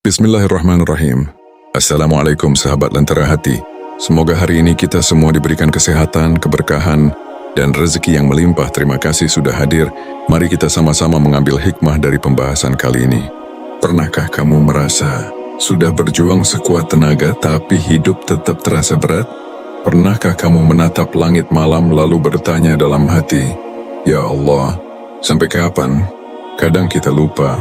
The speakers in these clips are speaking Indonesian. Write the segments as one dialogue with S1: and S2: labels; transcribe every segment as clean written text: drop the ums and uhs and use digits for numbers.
S1: Bismillahirrahmanirrahim. Assalamualaikum sahabat Lentera Hati. Semoga hari ini kita semua diberikan kesehatan, keberkahan, dan rezeki yang melimpah. Terima kasih sudah hadir. Mari kita sama-sama mengambil hikmah dari pembahasan kali ini. Pernahkah kamu merasa sudah berjuang sekuat tenaga tapi hidup tetap terasa berat? Pernahkah kamu menatap langit malam lalu bertanya dalam hati, "Ya Allah, sampai kapan?" Kadang kita lupa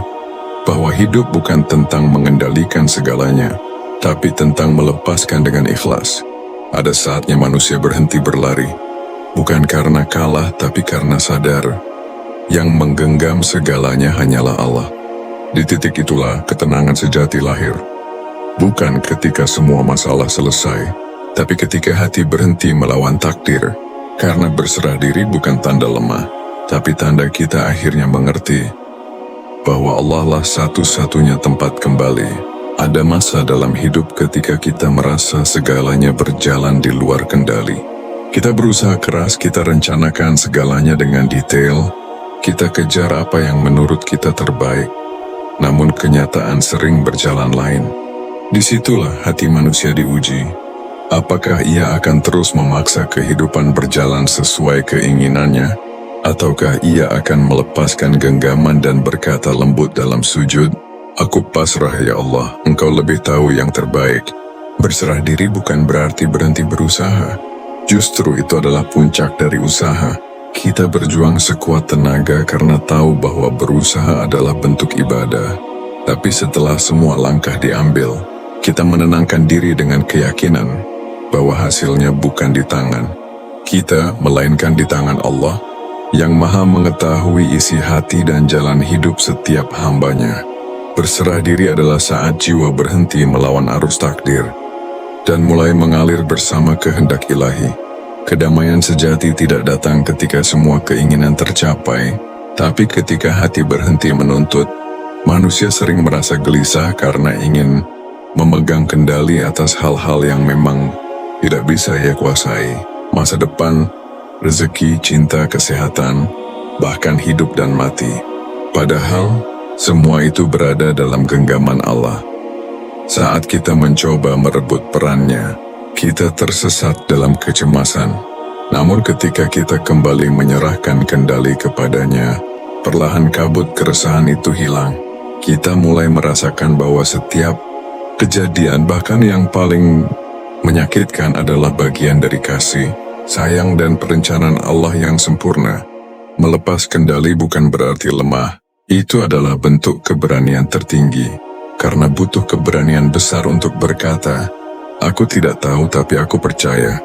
S1: bahwa hidup bukan tentang mengendalikan segalanya, tapi tentang melepaskan dengan ikhlas. Ada saatnya manusia berhenti berlari, bukan karena kalah, tapi karena sadar yang menggenggam segalanya hanyalah Allah. Di titik itulah ketenangan sejati lahir. Bukan ketika semua masalah selesai, tapi ketika hati berhenti melawan takdir. Karena berserah diri bukan tanda lemah, tapi tanda kita akhirnya mengerti bahwa Allah lah satu-satunya tempat kembali. Ada masa dalam hidup ketika kita merasa segalanya berjalan di luar kendali. Kita berusaha keras, kita rencanakan segalanya dengan detail, kita kejar apa yang menurut kita terbaik, namun kenyataan sering berjalan lain. Disitulah hati manusia diuji. Apakah ia akan terus memaksa kehidupan berjalan sesuai keinginannya, ataukah ia akan melepaskan genggaman dan berkata lembut dalam sujud, "Aku pasrah ya Allah, Engkau lebih tahu yang terbaik." Berserah diri bukan berarti berhenti berusaha. Justru itu adalah puncak dari usaha. Kita berjuang sekuat tenaga karena tahu bahwa berusaha adalah bentuk ibadah. Tapi setelah semua langkah diambil, kita menenangkan diri dengan keyakinan bahwa hasilnya bukan di tangan kita, melainkan di tangan Allah yang Maha mengetahui isi hati dan jalan hidup setiap hambanya. Berserah diri adalah saat jiwa berhenti melawan arus takdir dan mulai mengalir bersama kehendak ilahi. Kedamaian sejati tidak datang ketika semua keinginan tercapai, tapi ketika hati berhenti menuntut. Manusia sering merasa gelisah karena ingin memegang kendali atas hal-hal yang memang tidak bisa ia kuasai. Masa depan, rezeki, cinta, kesehatan, bahkan hidup dan mati. Padahal, semua itu berada dalam genggaman Allah. Saat kita mencoba merebut perannya, kita tersesat dalam kecemasan. Namun ketika kita kembali menyerahkan kendali kepadanya, perlahan kabut keresahan itu hilang. Kita mulai merasakan bahwa setiap kejadian, bahkan yang paling menyakitkan, adalah bagian dari kasih, sayang dan perencanaan Allah yang sempurna. Melepas kendali bukan berarti lemah. Itu adalah bentuk keberanian tertinggi. Karena butuh keberanian besar untuk berkata, "Aku tidak tahu tapi aku percaya."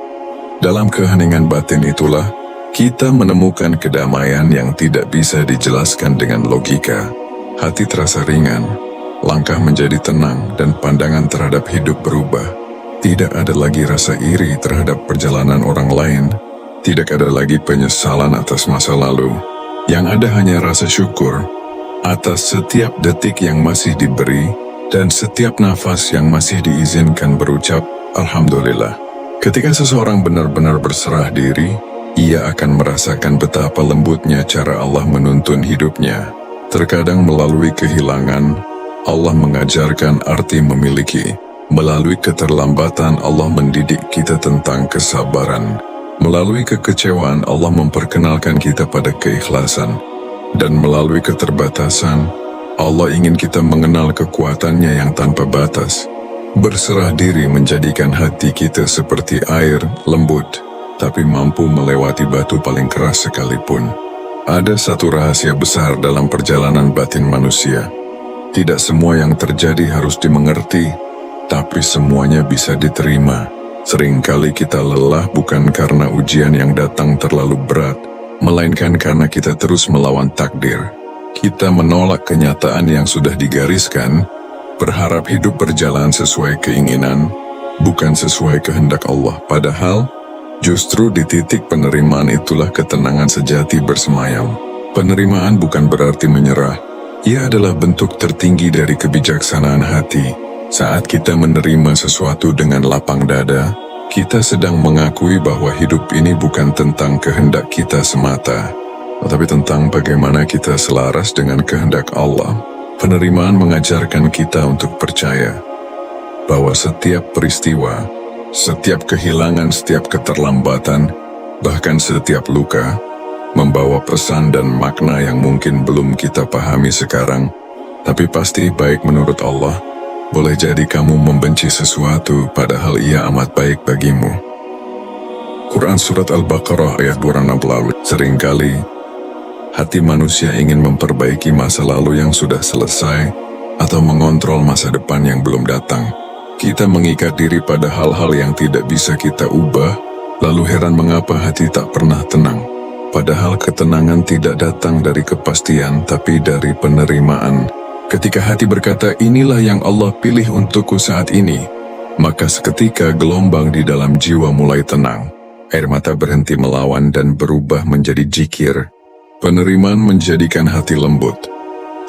S1: Dalam keheningan batin itulah, kita menemukan kedamaian yang tidak bisa dijelaskan dengan logika. Hati terasa ringan, langkah menjadi tenang, dan pandangan terhadap hidup berubah. Tidak ada lagi rasa iri terhadap perjalanan orang lain. Tidak ada lagi penyesalan atas masa lalu. Yang ada hanya rasa syukur atas setiap detik yang masih diberi dan setiap nafas yang masih diizinkan berucap, "Alhamdulillah." Ketika seseorang benar-benar berserah diri, ia akan merasakan betapa lembutnya cara Allah menuntun hidupnya. Terkadang melalui kehilangan, Allah mengajarkan arti memiliki. Melalui keterlambatan, Allah mendidik kita tentang kesabaran. Melalui kekecewaan, Allah memperkenalkan kita pada keikhlasan. Dan melalui keterbatasan, Allah ingin kita mengenal kekuatannya yang tanpa batas. Berserah diri menjadikan hati kita seperti air, lembut, tapi mampu melewati batu paling keras sekalipun. Ada satu rahasia besar dalam perjalanan batin manusia. Tidak semua yang terjadi harus dimengerti, tapi semuanya bisa diterima. Seringkali kita lelah bukan karena ujian yang datang terlalu berat, melainkan karena kita terus melawan takdir. Kita menolak kenyataan yang sudah digariskan, berharap hidup berjalan sesuai keinginan, bukan sesuai kehendak Allah. Padahal, justru di titik penerimaan itulah ketenangan sejati bersemayam. Penerimaan bukan berarti menyerah. Ia adalah bentuk tertinggi dari kebijaksanaan hati. Saat kita menerima sesuatu dengan lapang dada, kita sedang mengakui bahwa hidup ini bukan tentang kehendak kita semata, tetapi tentang bagaimana kita selaras dengan kehendak Allah. Penerimaan mengajarkan kita untuk percaya bahwa setiap peristiwa, setiap kehilangan, setiap keterlambatan, bahkan setiap luka, membawa pesan dan makna yang mungkin belum kita pahami sekarang, tapi pasti baik menurut Allah. Boleh jadi kamu membenci sesuatu, padahal ia amat baik bagimu. Quran Surat Al-Baqarah ayat 260. Seringkali hati manusia ingin memperbaiki masa lalu yang sudah selesai atau mengontrol masa depan yang belum datang. Kita mengikat diri pada hal-hal yang tidak bisa kita ubah, lalu heran mengapa hati tak pernah tenang. Padahal ketenangan tidak datang dari kepastian, tapi dari penerimaan. Ketika hati berkata, inilah yang Allah pilih untukku saat ini, maka seketika gelombang di dalam jiwa mulai tenang. Air mata berhenti melawan dan berubah menjadi jikir. Penerimaan menjadikan hati lembut,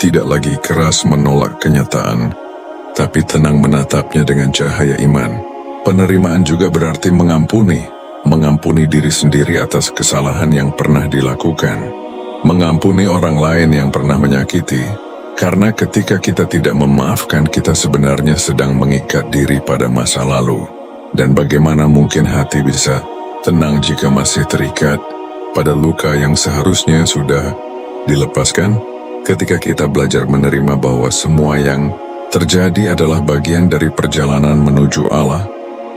S1: tidak lagi keras menolak kenyataan, tapi tenang menatapnya dengan cahaya iman. Penerimaan juga berarti mengampuni diri sendiri atas kesalahan yang pernah dilakukan, mengampuni orang lain yang pernah menyakiti, karena ketika kita tidak memaafkan, kita sebenarnya sedang mengikat diri pada masa lalu. Dan bagaimana mungkin hati bisa tenang jika masih terikat pada luka yang seharusnya sudah dilepaskan? Ketika kita belajar menerima bahwa semua yang terjadi adalah bagian dari perjalanan menuju Allah,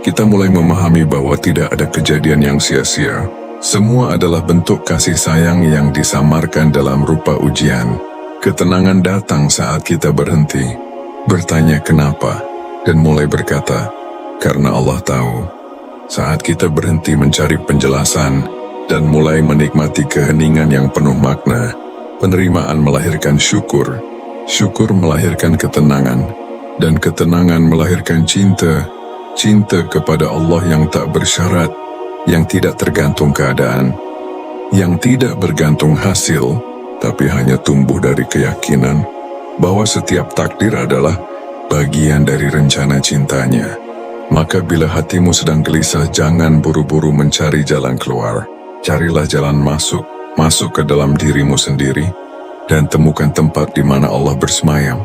S1: kita mulai memahami bahwa tidak ada kejadian yang sia-sia. Semua adalah bentuk kasih sayang yang disamarkan dalam rupa ujian. Ketenangan datang saat kita berhenti bertanya kenapa, dan mulai berkata, karena Allah tahu. Saat kita berhenti mencari penjelasan dan mulai menikmati keheningan yang penuh makna, penerimaan melahirkan syukur, syukur melahirkan ketenangan, dan ketenangan melahirkan cinta, cinta kepada Allah yang tak bersyarat, yang tidak tergantung keadaan, yang tidak bergantung hasil, tapi hanya tumbuh dari keyakinan bahwa setiap takdir adalah bagian dari rencana cintanya. Maka bila hatimu sedang gelisah, jangan buru-buru mencari jalan keluar. Carilah jalan masuk ke dalam dirimu sendiri, dan temukan tempat di mana Allah bersemayam.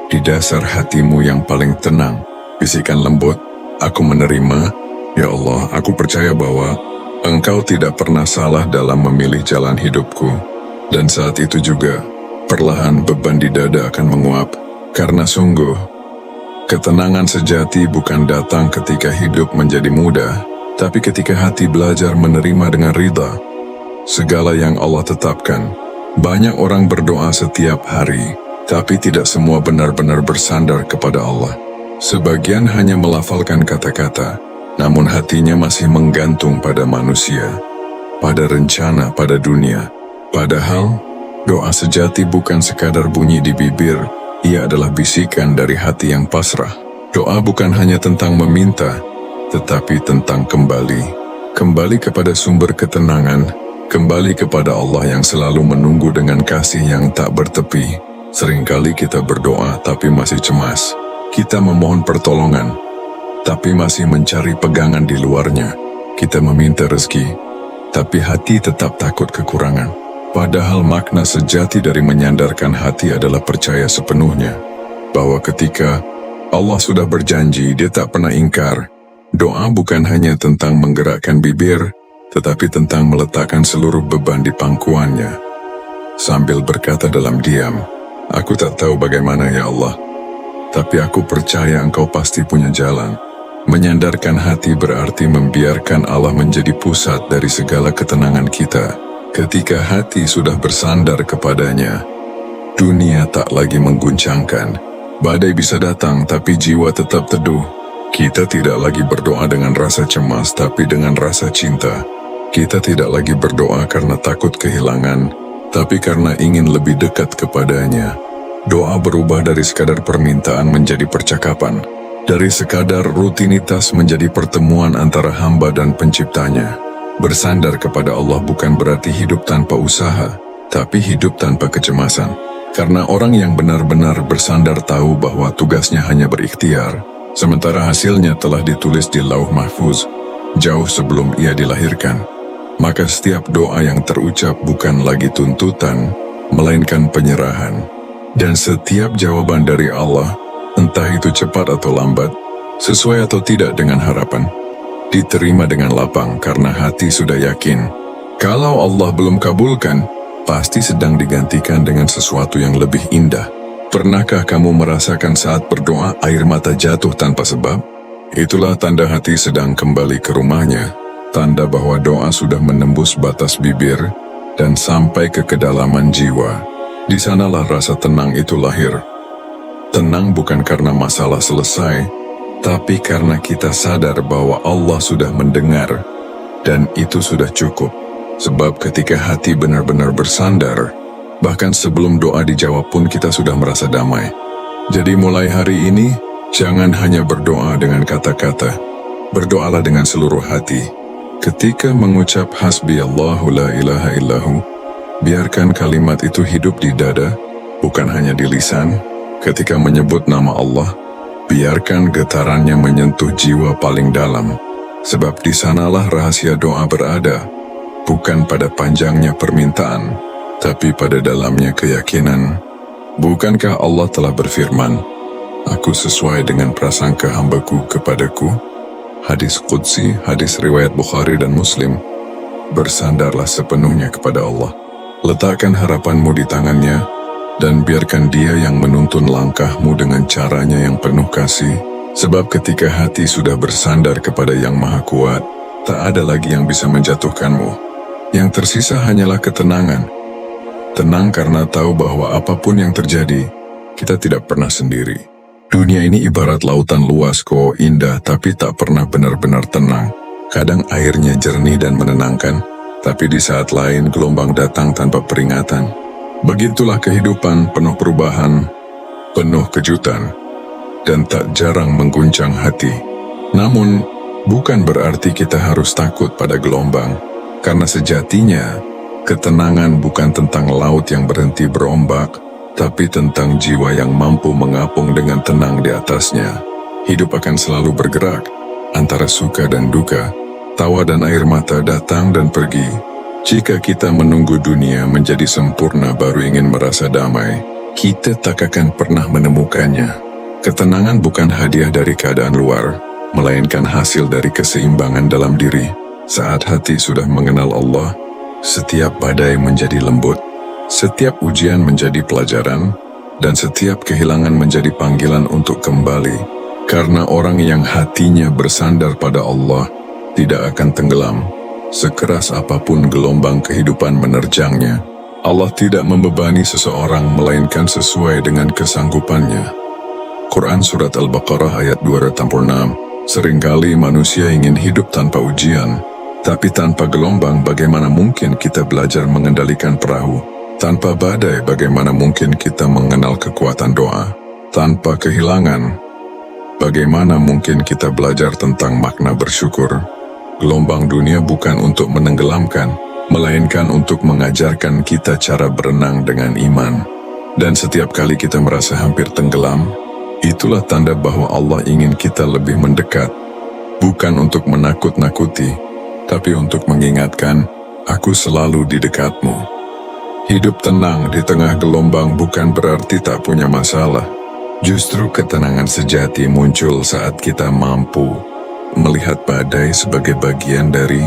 S1: Di dasar hatimu yang paling tenang, bisikan lembut, aku menerima, ya Allah, aku percaya bahwa Engkau tidak pernah salah dalam memilih jalan hidupku. Dan saat itu juga, perlahan beban di dada akan menguap, karena sungguh, ketenangan sejati bukan datang ketika hidup menjadi mudah, tapi ketika hati belajar menerima dengan ridha segala yang Allah tetapkan. Banyak orang berdoa setiap hari, tapi tidak semua benar-benar bersandar kepada Allah. Sebagian hanya melafalkan kata-kata, namun hatinya masih menggantung pada manusia, pada rencana, pada dunia. Padahal, doa sejati bukan sekadar bunyi di bibir, ia adalah bisikan dari hati yang pasrah. Doa bukan hanya tentang meminta, tetapi tentang kembali kepada sumber ketenangan, kembali kepada Allah yang selalu menunggu dengan kasih yang tak bertepi. Seringkali kita berdoa tapi masih cemas. Kita memohon pertolongan, tapi masih mencari pegangan di luarnya. Kita meminta rezeki, tapi hati tetap takut kekurangan. Padahal makna sejati dari menyandarkan hati adalah percaya sepenuhnya bahwa ketika Allah sudah berjanji, Dia tak pernah ingkar. Doa bukan hanya tentang menggerakkan bibir, tetapi tentang meletakkan seluruh beban di pangkuannya. Sambil berkata dalam diam, aku tak tahu bagaimana ya Allah, tapi aku percaya Engkau pasti punya jalan. Menyandarkan hati berarti membiarkan Allah menjadi pusat dari segala ketenangan kita. Ketika hati sudah bersandar kepadanya, dunia tak lagi mengguncangkan. Badai bisa datang, tapi jiwa tetap teduh. Kita tidak lagi berdoa dengan rasa cemas, tapi dengan rasa cinta. Kita tidak lagi berdoa karena takut kehilangan, tapi karena ingin lebih dekat kepadanya. Doa berubah dari sekadar permintaan menjadi percakapan, dari sekadar rutinitas menjadi pertemuan antara hamba dan penciptanya. Bersandar kepada Allah bukan berarti hidup tanpa usaha, tapi hidup tanpa kecemasan. Karena orang yang benar-benar bersandar tahu bahwa tugasnya hanya berikhtiar, sementara hasilnya telah ditulis di Lauh Mahfuz, jauh sebelum ia dilahirkan. Maka setiap doa yang terucap bukan lagi tuntutan, melainkan penyerahan. Dan setiap jawaban dari Allah, entah itu cepat atau lambat, sesuai atau tidak dengan harapan, diterima dengan lapang karena hati sudah yakin. Kalau Allah belum kabulkan, pasti sedang digantikan dengan sesuatu yang lebih indah. Pernahkah kamu merasakan saat berdoa air mata jatuh tanpa sebab? Itulah tanda hati sedang kembali ke rumahnya, tanda bahwa doa sudah menembus batas bibir dan sampai ke kedalaman jiwa. Di sanalah rasa tenang itu lahir. Tenang bukan karena masalah selesai, tapi karena kita sadar bahwa Allah sudah mendengar, dan itu sudah cukup. Sebab ketika hati benar-benar bersandar, bahkan sebelum doa dijawab pun kita sudah merasa damai. Jadi mulai hari ini, jangan hanya berdoa dengan kata-kata, berdoalah dengan seluruh hati. Ketika mengucap hasbi Allahu la ilaha illahu, biarkan kalimat itu hidup di dada, bukan hanya di lisan. Ketika menyebut nama Allah, biarkan getarannya menyentuh jiwa paling dalam, sebab di sanalah rahasia doa berada, bukan pada panjangnya permintaan, tapi pada dalamnya keyakinan. Bukankah Allah telah berfirman, "Aku sesuai dengan prasangka hambaku kepadaku"? Hadis Qudsi, hadis riwayat Bukhari dan Muslim. Bersandarlah sepenuhnya kepada Allah. Letakkan harapanmu di tangannya, dan biarkan Dia yang menuntun langkahmu dengan caranya yang penuh kasih. Sebab ketika hati sudah bersandar kepada Yang Maha Kuat, tak ada lagi yang bisa menjatuhkanmu. Yang tersisa hanyalah ketenangan. Tenang karena tahu bahwa apapun yang terjadi, kita tidak pernah sendiri. Dunia ini ibarat lautan luas kok, indah, tapi tak pernah benar-benar tenang. Kadang airnya jernih dan menenangkan, tapi di saat lain gelombang datang tanpa peringatan. Begitulah kehidupan, penuh perubahan, penuh kejutan, dan tak jarang mengguncang hati. Namun, bukan berarti kita harus takut pada gelombang, karena sejatinya, ketenangan bukan tentang laut yang berhenti berombak, tapi tentang jiwa yang mampu mengapung dengan tenang di atasnya. Hidup akan selalu bergerak, antara suka dan duka, tawa dan air mata datang dan pergi. Jika kita menunggu dunia menjadi sempurna baru ingin merasa damai, kita tak akan pernah menemukannya. Ketenangan bukan hadiah dari keadaan luar, melainkan hasil dari keseimbangan dalam diri. Saat hati sudah mengenal Allah, setiap badai menjadi lembut, setiap ujian menjadi pelajaran, dan setiap kehilangan menjadi panggilan untuk kembali. Karena orang yang hatinya bersandar pada Allah tidak akan tenggelam. Sekeras apapun gelombang kehidupan menerjangnya, Allah tidak membebani seseorang melainkan sesuai dengan kesanggupannya. Quran Surat Al-Baqarah ayat 286. Seringkali manusia ingin hidup tanpa ujian, tapi tanpa gelombang bagaimana mungkin kita belajar mengendalikan perahu? Tanpa badai bagaimana mungkin kita mengenal kekuatan doa? Tanpa kehilangan, bagaimana mungkin kita belajar tentang makna bersyukur? Gelombang dunia bukan untuk menenggelamkan, melainkan untuk mengajarkan kita cara berenang dengan iman. Dan setiap kali kita merasa hampir tenggelam, itulah tanda bahwa Allah ingin kita lebih mendekat, bukan untuk menakut-nakuti, tapi untuk mengingatkan, "Aku selalu di dekatmu." Hidup tenang di tengah gelombang bukan berarti tak punya masalah. Justru ketenangan sejati muncul saat kita mampu melihat badai sebagai bagian dari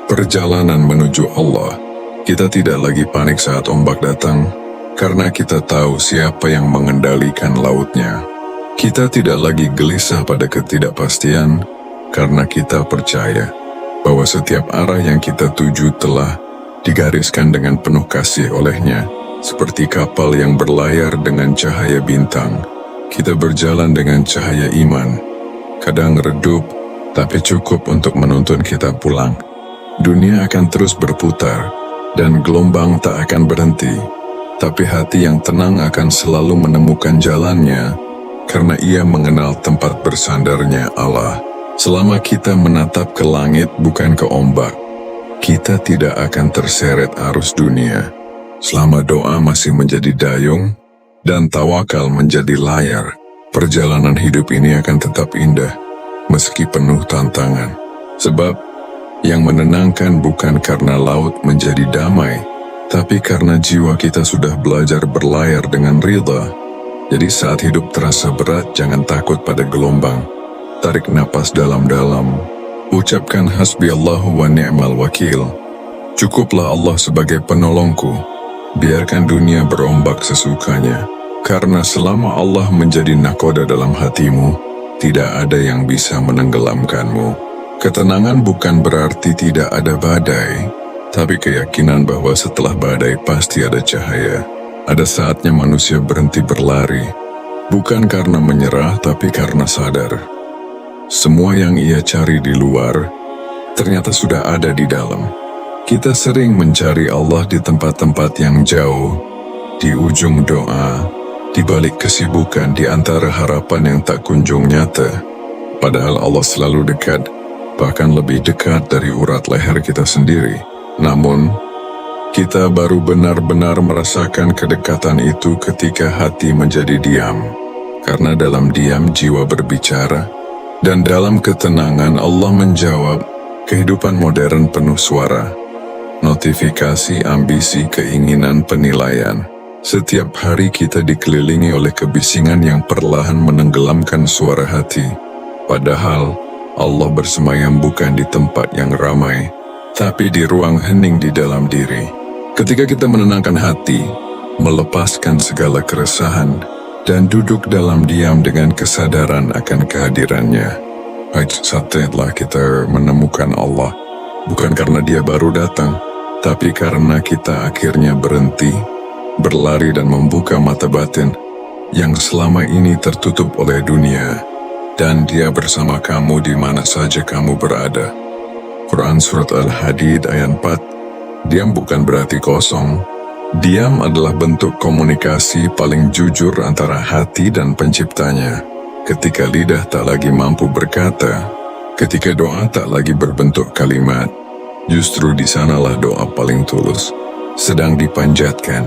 S1: perjalanan menuju Allah. Kita tidak lagi panik saat ombak datang, karena kita tahu siapa yang mengendalikan lautnya. Kita tidak lagi gelisah pada ketidakpastian, karena kita percaya bahwa setiap arah yang kita tuju telah digariskan dengan penuh kasih olehnya, seperti kapal yang berlayar dengan cahaya bintang. Kita berjalan dengan cahaya iman, kadang redup, tapi cukup untuk menuntun kita pulang. Dunia akan terus berputar, dan gelombang tak akan berhenti. Tapi hati yang tenang akan selalu menemukan jalannya, karena ia mengenal tempat bersandarnya Allah. Selama kita menatap ke langit bukan ke ombak, kita tidak akan terseret arus dunia. Selama doa masih menjadi dayung, dan tawakal menjadi layar, perjalanan hidup ini akan tetap indah, meski penuh tantangan. Sebab, yang menenangkan bukan karena laut menjadi damai, Tapi karena jiwa kita sudah belajar berlayar dengan ridha, jadi saat hidup terasa berat, jangan takut pada gelombang. Tarik napas dalam-dalam, ucapkan hasbiyallahu wa ni'mal wakil. Cukuplah Allah sebagai penolongku. Biarkan dunia berombak sesukanya. Karena selama Allah menjadi nakoda dalam hatimu, tidak ada yang bisa menenggelamkanmu. Ketenangan bukan berarti tidak ada badai, tapi keyakinan bahwa setelah badai pasti ada cahaya. Ada saatnya manusia berhenti berlari, bukan karena menyerah, tapi karena sadar. Semua yang ia cari di luar, ternyata sudah ada di dalam. Kita sering mencari Allah di tempat-tempat yang jauh, di ujung doa, di balik kesibukan, di antara harapan yang tak kunjung nyata. Padahal Allah selalu dekat, bahkan lebih dekat dari urat leher kita sendiri. Namun, kita baru benar-benar merasakan kedekatan itu ketika hati menjadi diam. Karena dalam diam jiwa berbicara, dan dalam ketenangan Allah menjawab. Kehidupan modern penuh suara, notifikasi, ambisi, keinginan, penilaian. Setiap hari kita dikelilingi oleh kebisingan yang perlahan menenggelamkan suara hati. Padahal, Allah bersemayam bukan di tempat yang ramai, tapi di ruang hening di dalam diri. Ketika kita menenangkan hati, melepaskan segala keresahan, dan duduk dalam diam dengan kesadaran akan kehadirannya, saatnya kita menemukan Allah. Bukan karena dia baru datang, tapi karena kita akhirnya berhenti, berlari dan membuka mata batin yang selama ini tertutup oleh dunia, dan dia bersama kamu di mana saja kamu berada. Quran Surat Al-Hadid ayat 4. Diam bukan berarti kosong. Diam adalah bentuk komunikasi paling jujur antara hati dan penciptanya. Ketika lidah tak lagi mampu berkata, ketika doa tak lagi berbentuk kalimat, justru di sanalah doa paling tulus sedang dipanjatkan.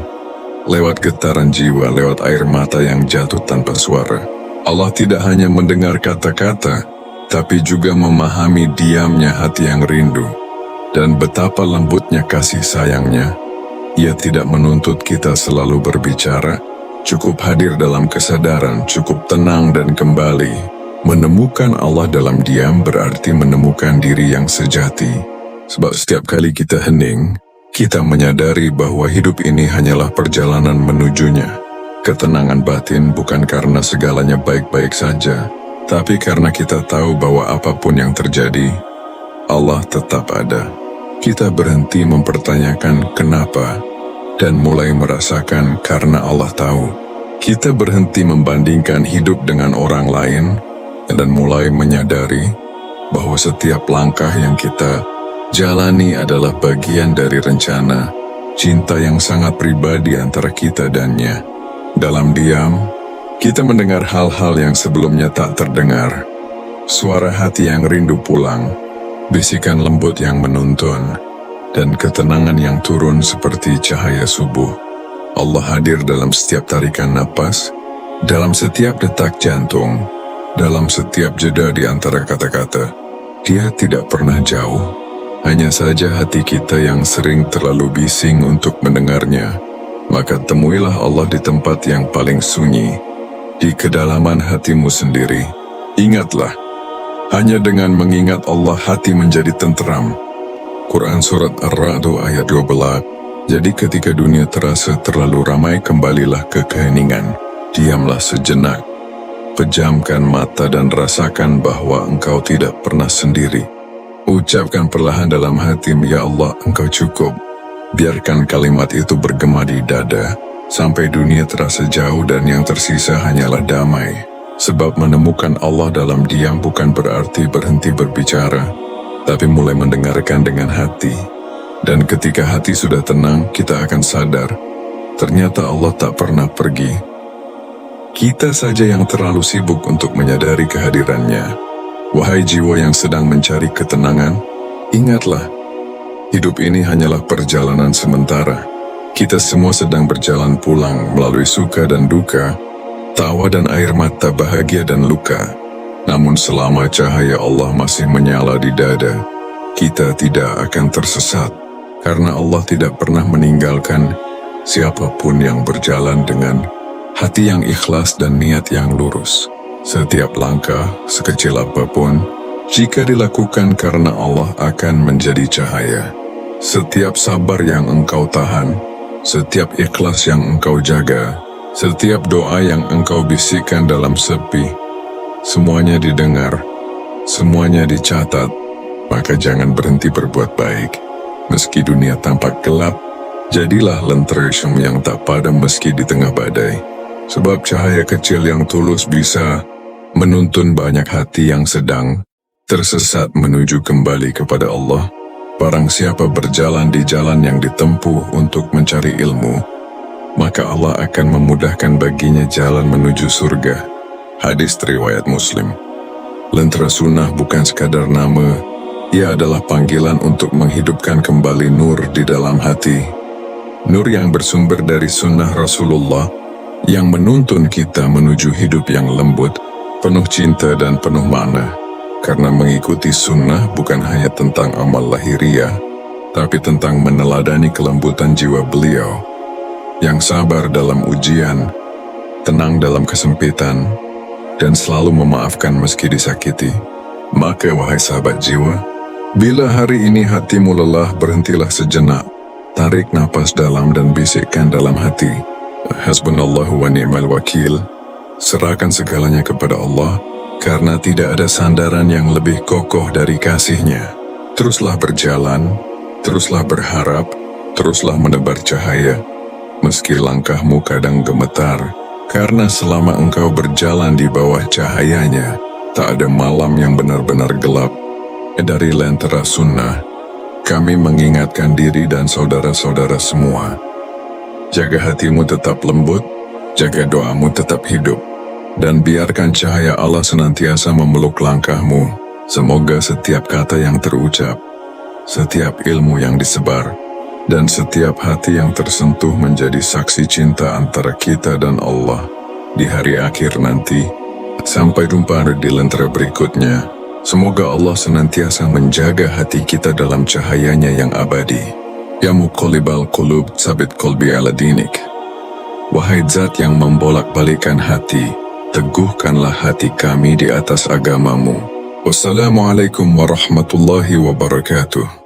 S1: Lewat getaran jiwa, lewat air mata yang jatuh tanpa suara. Allah tidak hanya mendengar kata-kata, tapi juga memahami diamnya hati yang rindu. Dan betapa lembutnya kasih sayangnya. Ia tidak menuntut kita selalu berbicara, cukup hadir dalam kesadaran, cukup tenang dan kembali. Menemukan Allah dalam diam berarti menemukan diri yang sejati. Sebab setiap kali kita hening, kita menyadari bahwa hidup ini hanyalah perjalanan menujunya. Ketenangan batin bukan karena segalanya baik-baik saja, tapi karena kita tahu bahwa apapun yang terjadi, Allah tetap ada. Kita berhenti mempertanyakan kenapa, dan mulai merasakan karena Allah tahu. Kita berhenti membandingkan hidup dengan orang lain, dan mulai menyadari bahwa setiap langkah yang kita jalani adalah bagian dari rencana cinta yang sangat pribadi antara kita dannya. Dalam diam, kita mendengar hal-hal yang sebelumnya tak terdengar. Suara hati yang rindu pulang, bisikan lembut yang menuntun, dan ketenangan yang turun seperti cahaya subuh. Allah hadir dalam setiap tarikan napas, dalam setiap detak jantung, dalam setiap jeda di antara kata-kata. Dia tidak pernah jauh. Hanya saja hati kita yang sering terlalu bising untuk mendengarnya. Maka temuilah Allah di tempat yang paling sunyi, di kedalaman hatimu sendiri. Ingatlah, hanya dengan mengingat Allah hati menjadi tenteram. Quran Surat Ar-Ra'd ayat 12. Jadi ketika dunia terasa terlalu ramai, kembalilah ke keheningan. Diamlah sejenak. Pejamkan mata dan rasakan bahwa engkau tidak pernah sendiri. Ucapkan perlahan dalam hati, ya Allah, engkau cukup. Biarkan kalimat itu bergema di dada, sampai dunia terasa jauh dan yang tersisa hanyalah damai. Sebab menemukan Allah dalam diam bukan berarti berhenti berbicara, tapi mulai mendengarkan dengan hati. Dan ketika hati sudah tenang, kita akan sadar, ternyata Allah tak pernah pergi. Kita saja yang terlalu sibuk untuk menyadari kehadirannya. Wahai jiwa yang sedang mencari ketenangan, ingatlah, hidup ini hanyalah perjalanan sementara. Kita semua sedang berjalan pulang melalui suka dan duka, tawa dan air mata, bahagia dan luka. Namun selama cahaya Allah masih menyala di dada, kita tidak akan tersesat. karena Allah tidak pernah meninggalkan siapapun yang berjalan dengan hati yang ikhlas dan niat yang lurus. Setiap langkah, sekecil apapun, jika dilakukan karena Allah akan menjadi cahaya. Setiap sabar yang engkau tahan, setiap ikhlas yang engkau jaga, setiap doa yang engkau bisikkan dalam sepi, semuanya didengar, semuanya dicatat. Maka jangan berhenti berbuat baik. Meski dunia tampak gelap, jadilah lentera syam yang tak padam meski di tengah badai. Sebab cahaya kecil yang tulus bisa menuntun banyak hati yang sedang tersesat menuju kembali kepada Allah. Barang siapa berjalan di jalan yang ditempuh untuk mencari ilmu, maka Allah akan memudahkan baginya jalan menuju surga. Hadis riwayat Muslim. Lentera sunnah bukan sekadar nama, ia adalah panggilan untuk menghidupkan kembali nur di dalam hati. Nur yang bersumber dari sunnah Rasulullah, yang menuntun kita menuju hidup yang lembut, penuh cinta dan penuh makna. Karena mengikuti sunnah bukan hanya tentang amal lahiriah, tapi tentang meneladani kelembutan jiwa beliau, yang sabar dalam ujian, tenang dalam kesempitan, dan selalu memaafkan meski disakiti. Maka wahai sahabat jiwa, bila hari ini hatimu lelah, berhentilah sejenak, tarik napas dalam dan bisikkan dalam hati, Hasbunallahu wa ni'mal wakil. Serahkan segalanya kepada Allah, karena tidak ada sandaran yang lebih kokoh dari kasih-Nya. Teruslah berjalan, teruslah berharap, teruslah menebar cahaya, meski langkahmu kadang gemetar, karena selama engkau berjalan di bawah cahayanya, tak ada malam yang benar-benar gelap. Dari Lentera Sunnah, kami mengingatkan diri dan saudara-saudara semua. Jaga hatimu tetap lembut, jaga doamu tetap hidup, dan biarkan cahaya Allah senantiasa memeluk langkahmu. Semoga setiap kata yang terucap, setiap ilmu yang disebar, dan setiap hati yang tersentuh menjadi saksi cinta antara kita dan Allah di hari akhir nanti. Sampai jumpa di lentera berikutnya. Semoga Allah senantiasa menjaga hati kita dalam cahayanya yang abadi. Ya muqallibal qulub, sabit qalbi ala dinik. Wahai zat yang membolak-balikan hati, teguhkanlah hati kami di atas agamamu. Wassalamualaikum warahmatullahi wabarakatuh.